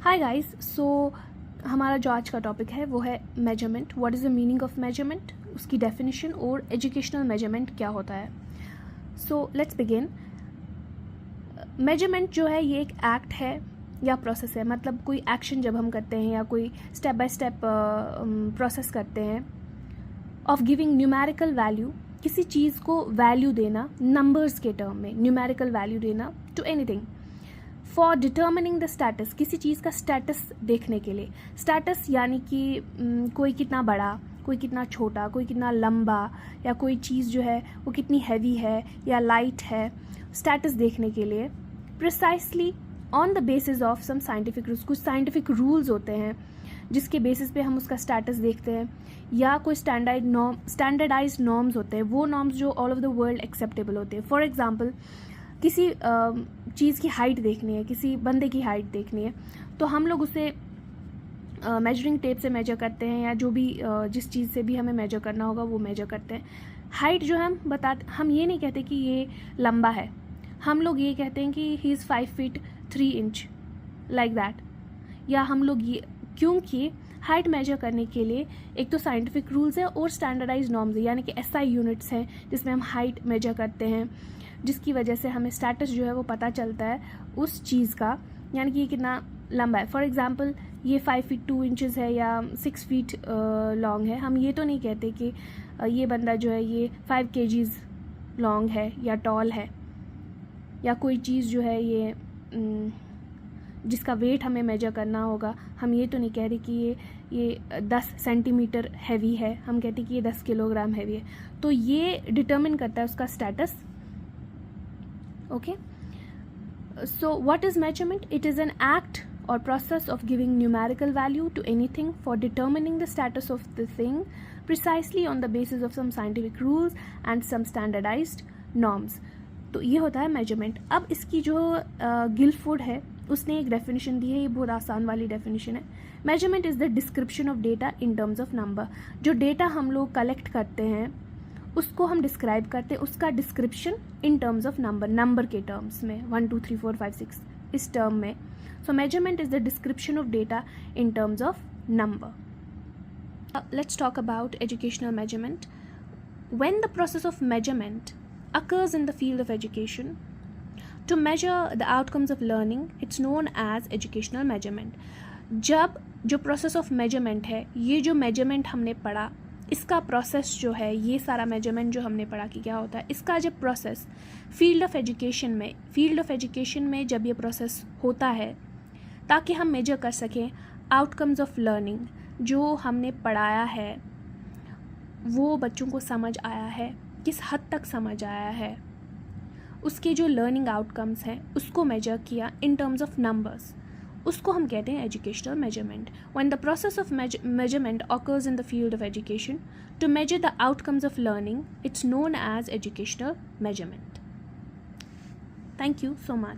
Hi guys, सो हमारा जो आज का टॉपिक है वो है measurement. What is the meaning of measurement, उसकी डेफिनेशन और एजुकेशनल मेजरमेंट क्या होता है. So let's begin. मेजरमेंट जो है ये एक एक्ट है या प्रोसेस है, मतलब कोई एक्शन जब हम करते हैं या कोई स्टेप बाय स्टेप प्रोसेस करते हैं ऑफ गिविंग न्यूमेरिकल वैल्यू, किसी चीज़ को वैल्यू देना नंबर्स के टर्म में, न्यूमेरिकल वैल्यू देना to anything for determining the status, किसी चीज़ का स्टेटस देखने के लिए. स्टेटस यानी कि कोई कितना बड़ा, कोई कितना छोटा, कोई कितना लंबा, या कोई चीज़ जो है वो कितनी हैवी है या लाइट है, स्टेटस देखने के लिए precisely on the basis of some scientific rules. कुछ साइंटिफिक रूल्स होते हैं जिसके बेसिस पे हम उसका स्टेटस देखते हैं, या कोई स्टैंडर्डाइज्ड नॉर्म्स होते हैं, वो नॉर्म्स जो all over the world acceptable होते हैं. फॉर एग्जांपल, किसी चीज़ की हाइट देखनी है, किसी बंदे की हाइट देखनी है, तो हम लोग उसे मेजरिंग टेप से मेजर करते हैं, या जो भी जिस चीज़ से भी हमें मेजर करना होगा वो मेजर करते हैं. हाइट जो हम ये नहीं कहते कि ये लंबा है, हम लोग ये कहते हैं कि he is 5 feet 3 inch, like that. या हम लोग ये, क्योंकि हाइट मेजर करने के लिए एक तो साइंटिफिक रूल्स है और स्टैंडर्डाइज नॉर्म्स है, यानी कि SI यूनिट्स हैं जिसमें हम हाइट मेजर करते हैं, जिसकी वजह से हमें स्टेटस जो है वो पता चलता है उस चीज़ का, यानी कि ये कितना लंबा है. फॉर एग्जांपल, ये 5 फीट 2 इंचज़ है या 6 फीट लॉन्ग है. हम ये तो नहीं कहते कि ये बंदा जो है ये 5 kgs लॉन्ग है या टॉल है, या कोई चीज़ जो है ये जिसका वेट हमें मेजर करना होगा, हम ये तो नहीं कह रहे कि ये 10 सेंटीमीटर हैवी है, हम कहते हैं कि ये 10 किलोग्राम हैवी है. तो ये डिटर्मिन करता है उसका status. Okay, so what is measurement? It is an act or process of giving numerical value to anything for determining the status of the thing precisely on the basis of some scientific rules and some standardized norms. तो ये होता है measurement. अब इसकी जो Guilford है उसने एक डेफिनेशन दी है, ये बहुत आसान वाली डेफिनेशन है. measurement is the description of data in terms of number. जो डेटा हम लोग कलेक्ट करते हैं उसको हम डिस्क्राइब करते हैं, उसका description in terms of number के टर्म्स में, 1 2 3 4 5 6 इस टर्म में. सो measurement is the description of data in terms of number. Let's talk about educational measurement. When the process of measurement occurs in the field of education to measure the outcomes of learning, it's known as educational measurement. जब जो process of measurement है, ये जो measurement हमने पढ़ा, इसका process जो है, ये सारा मेजरमेंट जो हमने पढ़ा कि क्या होता है, इसका जब प्रोसेस फील्ड ऑफ एजुकेशन में जब ये प्रोसेस होता है, ताकि हम मेजर कर सकें आउटकम्स ऑफ लर्निंग, जो हमने पढ़ाया है वो बच्चों को समझ आया है, किस हद तक समझ आया है, उसके जो लर्निंग आउटकम्स हैं उसको मेजर किया इन टर्म्स ऑफ नंबर्स, उसको हम कहते हैं educational measurement. When the process of measurement occurs in the field of education to measure the outcomes of learning, it's known as educational measurement. Thank you so much.